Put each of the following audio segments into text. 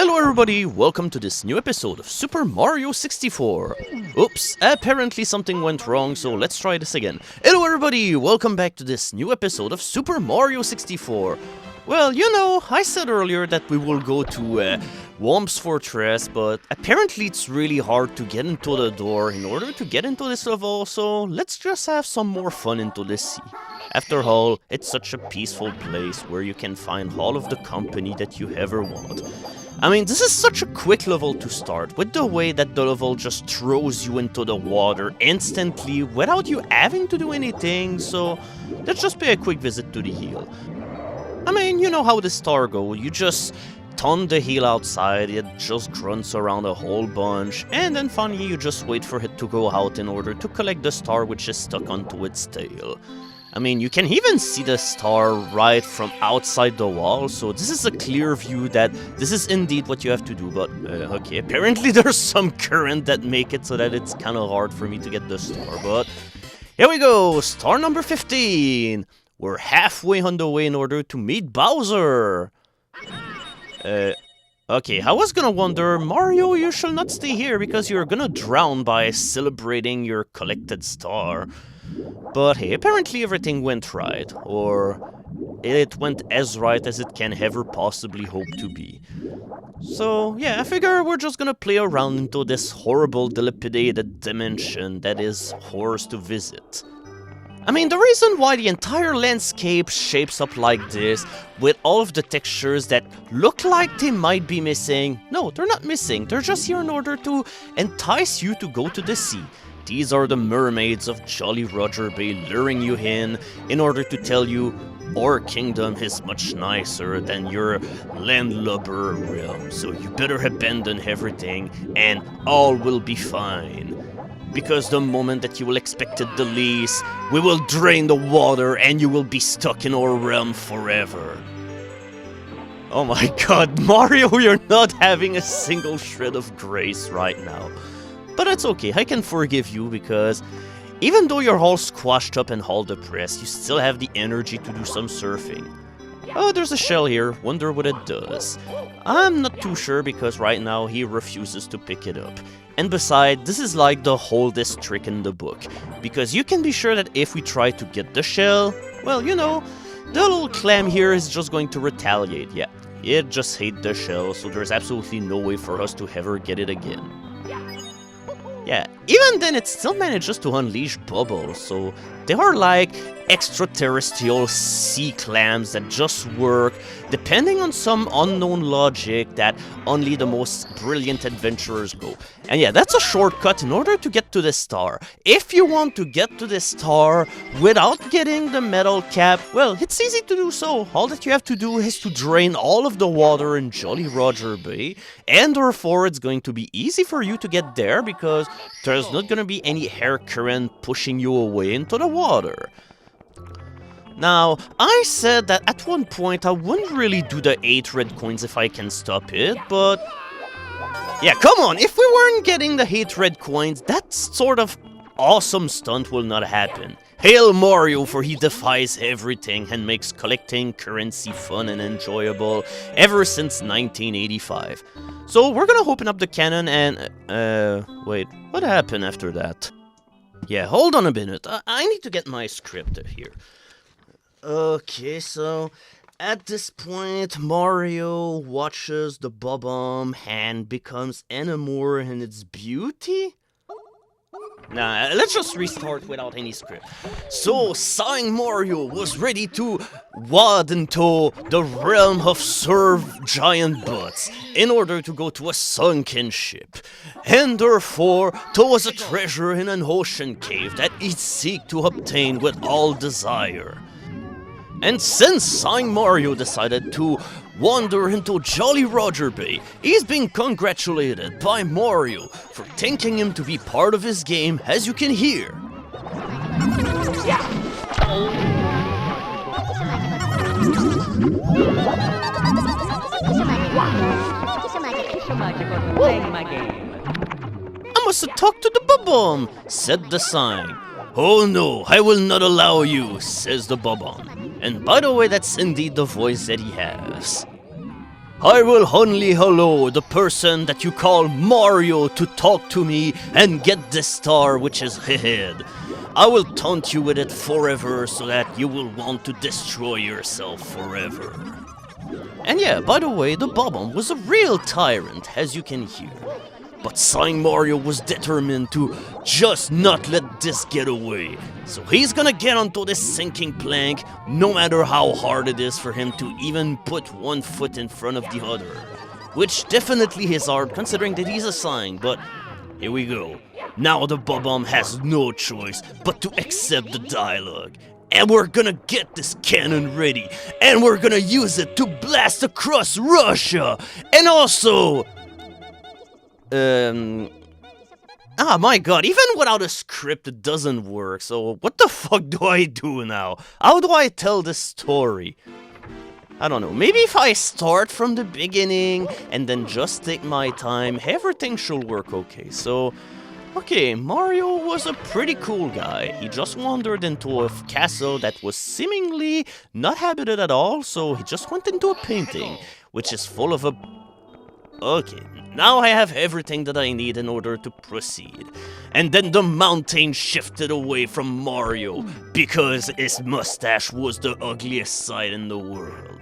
Hello everybody, welcome to this new episode of Super Mario 64. Oops, apparently something went wrong, so let's try this again. Hello everybody, welcome back to this new episode of Super Mario 64. Well, you know, I said earlier that we will go to Womp's Fortress, but apparently it's really hard to get into the door in order to get into this level, so let's just have some more fun into this sea. After all, it's such a peaceful place where you can find all of the company that you ever want. I mean, this is such a quick level to start, with the way that the level just throws you into the water instantly without you having to do anything, so let's just pay a quick visit to the hill. I mean, you know how the star goes, you just ton the hill outside, it just grunts around a whole bunch, and then finally you just wait for it to go out in order to collect the star which is stuck onto its tail. I mean, you can even see the star right from outside the wall, so this is a clear view that this is indeed what you have to do, but okay, apparently there's some current that make it so that it's kind of hard for me to get the star, but here we go, star number 15! We're halfway on the way in order to meet Bowser! Okay, I was gonna wonder, Mario, you shall not stay here because you're gonna drown by celebrating your collected star. But hey, apparently everything went right, or it went as right as it can ever possibly hope to be. So yeah, I figure we're just gonna play around into this horrible dilapidated dimension that is horrors to visit. I mean, the reason why the entire landscape shapes up like this, with all of the textures that look like they might be missing, no, they're not missing, they're just here in order to entice you to go to the sea. These are the mermaids of Jolly Roger Bay luring you in order to tell you our kingdom is much nicer than your landlubber realm, so you better abandon everything and all will be fine. Because the moment that you will expect it the least, we will drain the water and you will be stuck in our realm forever. Oh my god, Mario, you're not having a single shred of grace right now. But that's okay, I can forgive you because even though you're all squashed up and all depressed, you still have the energy to do some surfing. Oh, there's a shell here, wonder what it does. I'm not too sure because right now he refuses to pick it up. And besides, this is like the oldest trick in the book, because you can be sure that if we try to get the shell, well, you know, the little clam here is just going to retaliate, yeah. It just hates the shell, so there's absolutely no way for us to ever get it again. Yeah, even then it still manages to unleash bubbles, so they are like extraterrestrial sea clams that just work depending on some unknown logic that only the most brilliant adventurers go. And yeah, that's a shortcut in order to get to the star. If you want to get to the star without getting the metal cap, well, it's easy to do so. All that you have to do is to drain all of the water in Jolly Roger Bay, and therefore it's going to be easy for you to get there because there's not going to be any air current pushing you away into the water. Now, I said that at one point I wouldn't really do the 8 red coins if I can stop it, but yeah, come on, if we weren't getting the 8 red coins, that sort of awesome stunt will not happen. Hail Mario, for he defies everything and makes collecting currency fun and enjoyable ever since 1985. So we're gonna open up the cannon and, wait, what happened after that? Yeah, hold on a minute, I need to get my script here. Okay, so at this point, Mario watches the Bob-omb and becomes enamored in its beauty? Nah, let's just restart without any script. So, Sighing Mario was ready to wade into the realm of serve giant butts in order to go to a sunken ship. And therefore, there was a treasure in an ocean cave that he'd seek to obtain with all desire. And since Sighing Mario decided to wander into Jolly Roger Bay, he's been congratulated by Mario for thanking him to be part of his game, as you can hear. I must have talked to the Bob-omb, said the sign. Oh no, I will not allow you, says the Bob-omb. And by the way, that's indeed the voice that he has. I will only allow the person that you call Mario to talk to me and get the star which is ahead. I will taunt you with it forever so that you will want to destroy yourself forever. And yeah, by the way, the Bob-omb was a real tyrant, as you can hear. But Sign Mario was determined to just not let this get away. So he's gonna get onto this sinking plank, no matter how hard it is for him to even put one foot in front of the other. Which definitely is hard, considering that he's a Sign, but here we go. Now the Bob-omb has no choice but to accept the dialogue. And we're gonna get this cannon ready, and we're gonna use it to blast across Russia, and also... my god, even without a script it doesn't work, so what the fuck do I do now? How do I tell this story? I don't know, maybe if I start from the beginning and then just take my time, everything should work okay. So, okay, Mario was a pretty cool guy. He just wandered into a castle that was seemingly not habited at all, so he just went into a painting, which is full of a... Okay, now I have everything that I need in order to proceed. And then the mountain shifted away from Mario, because his mustache was the ugliest sight in the world.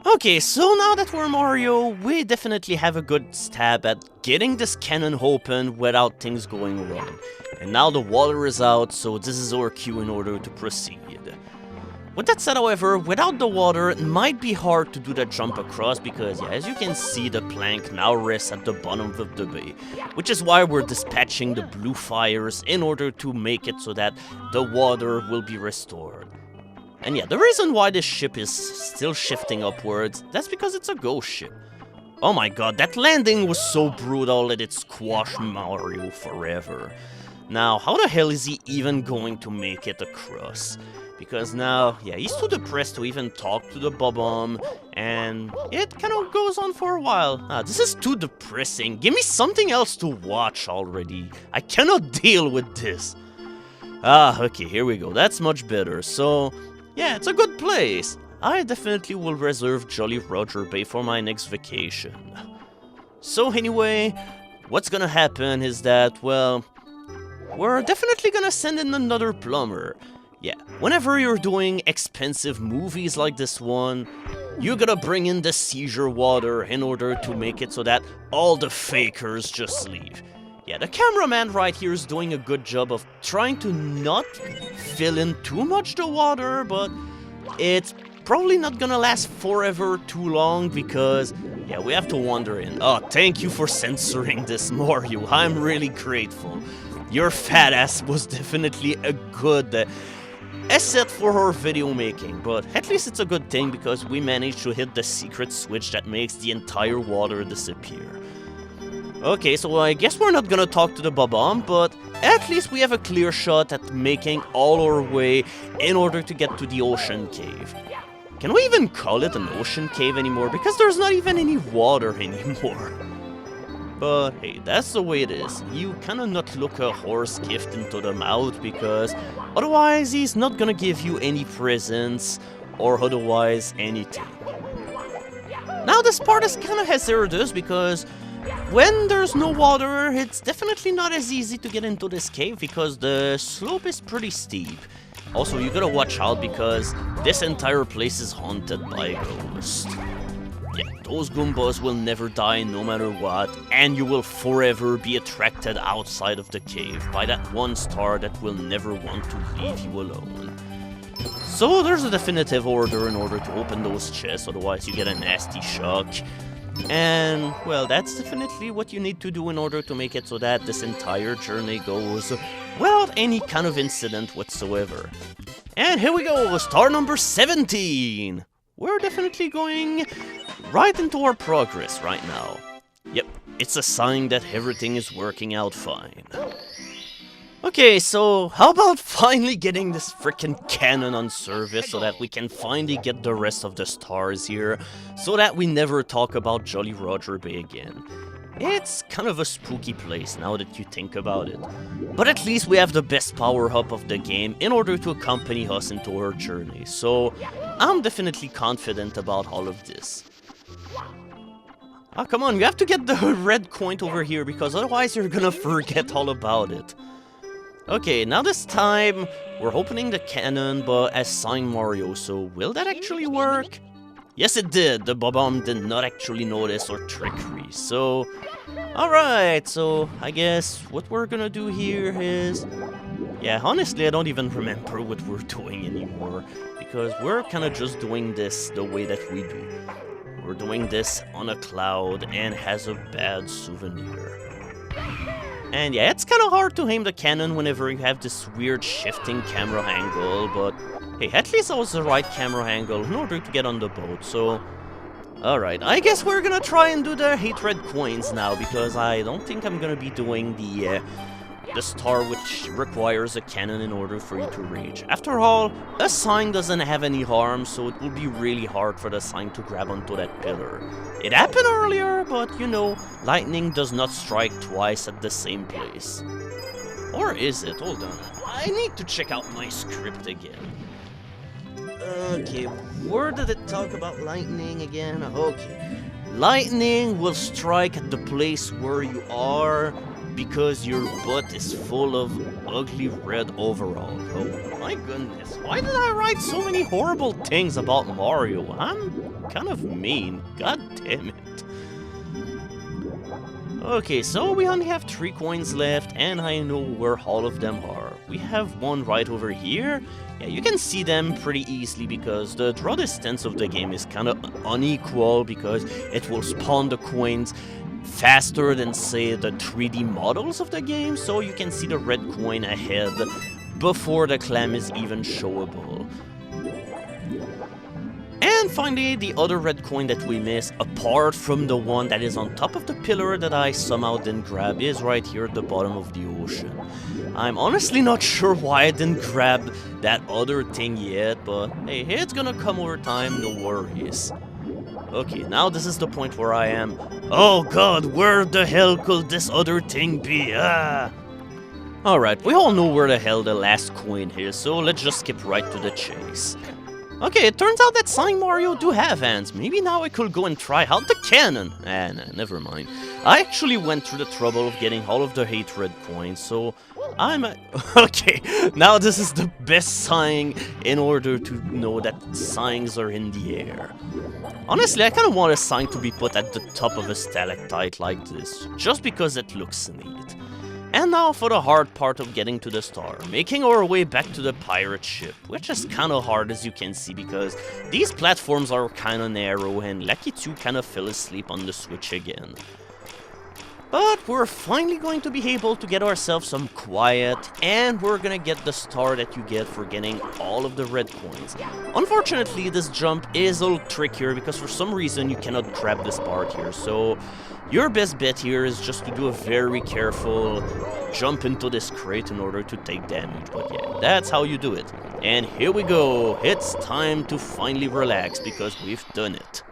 Okay, so now that we're Mario, we definitely have a good stab at getting this cannon open without things going wrong. And now the water is out, so this is our cue in order to proceed. With that said, however, without the water, it might be hard to do that jump across because, yeah, as you can see, the plank now rests at the bottom of the bay, which is why we're dispatching the blue fires in order to make it so that the water will be restored. And yeah, the reason why this ship is still shifting upwards, that's because it's a ghost ship. Oh my god, that landing was so brutal that it squashed Mario forever. Now, how the hell is he even going to make it across? Because now, yeah, he's too depressed to even talk to the Bob-omb, and it kind of goes on for a while. This is too depressing. Give me something else to watch already. I cannot deal with this. Okay, here we go. That's much better. So, yeah, it's a good place. I definitely will reserve Jolly Roger Bay for my next vacation. So anyway, what's gonna happen is that, well, we're definitely gonna send in another plumber. Yeah, whenever you're doing expensive movies like this one, you gotta bring in the seizure water in order to make it so that all the fakers just leave. Yeah, the cameraman right here is doing a good job of trying to not fill in too much the water, but it's probably not gonna last forever too long because, yeah, we have to wander in. Oh, thank you for censoring this, Mario. I'm really grateful. Your fat ass was definitely a good asset for our video making, but at least it's a good thing because we managed to hit the secret switch that makes the entire water disappear. Okay, so I guess we're not gonna talk to the Bob-omb, but at least we have a clear shot at making all our way in order to get to the ocean cave. Can we even call it an ocean cave anymore? Because there's not even any water anymore. But hey, that's the way it is. You cannot not look a horse gift into the mouth because otherwise he's not gonna give you any presents or otherwise anything. Now this part is kinda hazardous because when there's no water, it's definitely not as easy to get into this cave because the slope is pretty steep. Also, you gotta watch out because this entire place is haunted by ghosts. Yeah, those Goombas will never die no matter what, and you will forever be attracted outside of the cave by that one star that will never want to leave you alone. So there's a definitive order in order to open those chests, otherwise you get a nasty shock. And, well, that's definitely what you need to do in order to make it so that this entire journey goes without any kind of incident whatsoever. And here we go, star number 17! We're definitely going right into our progress right now. Yep, it's a sign that everything is working out fine. Okay, so how about finally getting this frickin' cannon on service so that we can finally get the rest of the stars here, so that we never talk about Jolly Roger Bay again. It's kind of a spooky place now that you think about it. But at least we have the best power-up of the game in order to accompany us into our journey, so I'm definitely confident about all of this. Ah, come on, you have to get the red coin over here, because otherwise you're gonna forget all about it. Okay, now this time, we're opening the cannon, but as Sign Mario, so will that actually work? Yes, it did. The bomb did not actually notice our trickery, so... Alright, so I guess what we're gonna do here is... Yeah, honestly, I don't even remember what we're doing anymore, because we're kinda just doing this the way that we do. We're doing this on a cloud and has a bad souvenir. And yeah, it's kind of hard to aim the cannon whenever you have this weird shifting camera angle, but hey, at least that was the right camera angle in order to get on the boat, so... Alright, I guess we're gonna try and do the 8 red coins now, because I don't think I'm gonna be doing the star which requires a cannon in order for you to reach. After all, a sign doesn't have any harm, so it will be really hard for the sign to grab onto that pillar. It happened earlier, but you know, lightning does not strike twice at the same place. Or is it? Hold on. I need to check out my script again. Okay, where did it talk about lightning again? Okay. Lightning will strike at the place where you are because your butt is full of ugly red overalls. Oh my goodness, why did I write so many horrible things about Mario? I'm kind of mean, god damn it. Okay, so we only have 3 coins left, and I know where all of them are. We have one right over here. Yeah, you can see them pretty easily because the draw distance of the game is kind of unequal because it will spawn the coins faster than, say, the 3D models of the game, so you can see the red coin ahead before the clam is even showable. And finally, the other red coin that we missed, apart from the one that is on top of the pillar that I somehow didn't grab, is right here at the bottom of the ocean. I'm honestly not sure why I didn't grab that other thing yet, but hey, it's gonna come over time, no worries. Okay, now this is the point where I am. Oh god, where the hell could this other thing be? Ah! Alright, we all know where the hell the last coin is, so let's just skip right to the chase. Okay, it turns out that Sign Mario do have hands. Maybe now I could go and try out the cannon. Nah, never mind. I actually went through the trouble of getting all of the 8 red coins, so I'm okay, now this is the best sign in order to know that signs are in the air. Honestly, I kind of want a sign to be put at the top of a stalactite like this, just because it looks neat. And now for the hard part of getting to the star, making our way back to the pirate ship, which is kind of hard as you can see because these platforms are kind of narrow and Lucky 2 kind of fell asleep on the switch again. But we're finally going to be able to get ourselves some quiet, and we're gonna get the star that you get for getting all of the red coins. Unfortunately, this jump is a little trickier because for some reason you cannot grab this part here, so your best bet here is just to do a very careful jump into this crate in order to take damage. But yeah, that's how you do it. And here we go, it's time to finally relax because we've done it.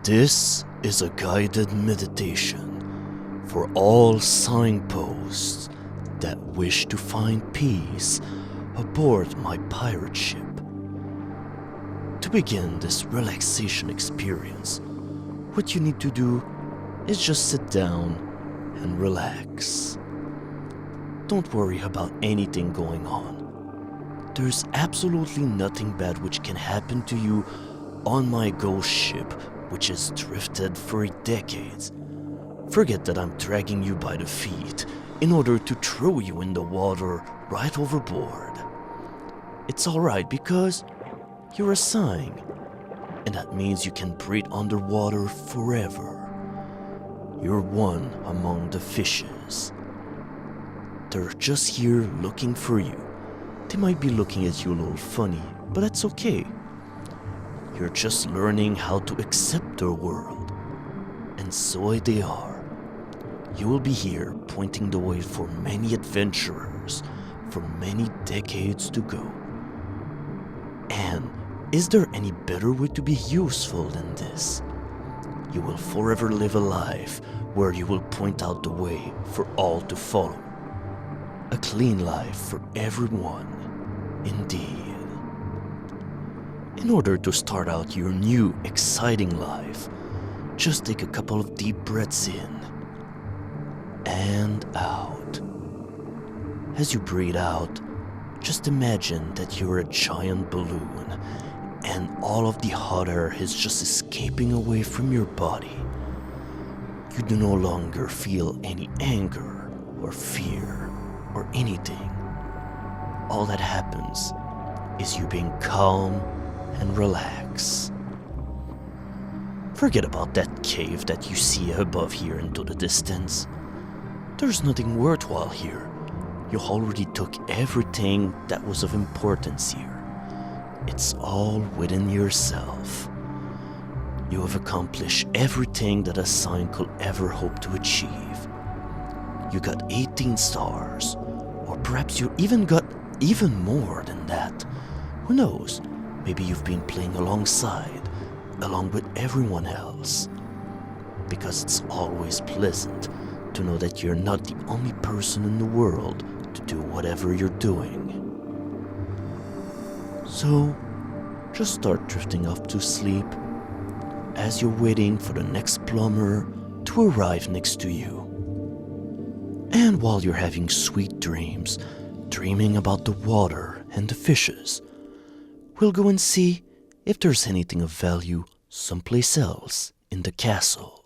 This is a guided meditation for all signposts that wish to find peace aboard my pirate ship. To begin this relaxation experience, what you need to do is just sit down and relax. Don't worry about anything going on. There's absolutely nothing bad which can happen to you on my ghost ship, which has drifted for decades. Forget that I'm dragging you by the feet in order to throw you in the water right overboard. It's alright because you're a sign, and that means you can breathe underwater forever. You're one among the fishes. They're just here looking for you. They might be looking at you a little funny, but that's okay. You're just learning how to accept their world, and so they are. You will be here pointing the way for many adventurers for many decades to go. And Is there any better way to be useful than this? You will forever live a life where you will point out the way for all to follow. A clean life for everyone, indeed. In order to start out your new, exciting life, just take a couple of deep breaths in and out. As you breathe out, just imagine that you're a giant balloon and all of the hot air is just escaping away from your body. You do no longer feel any anger or fear or anything. All that happens is you being calm and relaxed. Forget about that cave that you see above here into the distance. There's nothing worthwhile here. You already took everything that was of importance here. It's all within yourself. You have accomplished everything that a sign could ever hope to achieve. You got 18 stars, or perhaps you even got even more than that. Who knows? Maybe you've been playing along with everyone else. Because it's always pleasant to know that you're not the only person in the world to do whatever you're doing. So, just start drifting off to sleep as you're waiting for the next plumber to arrive next to you. And while you're having sweet dreams, dreaming about the water and the fishes, we'll go and see if there's anything of value someplace else in the castle.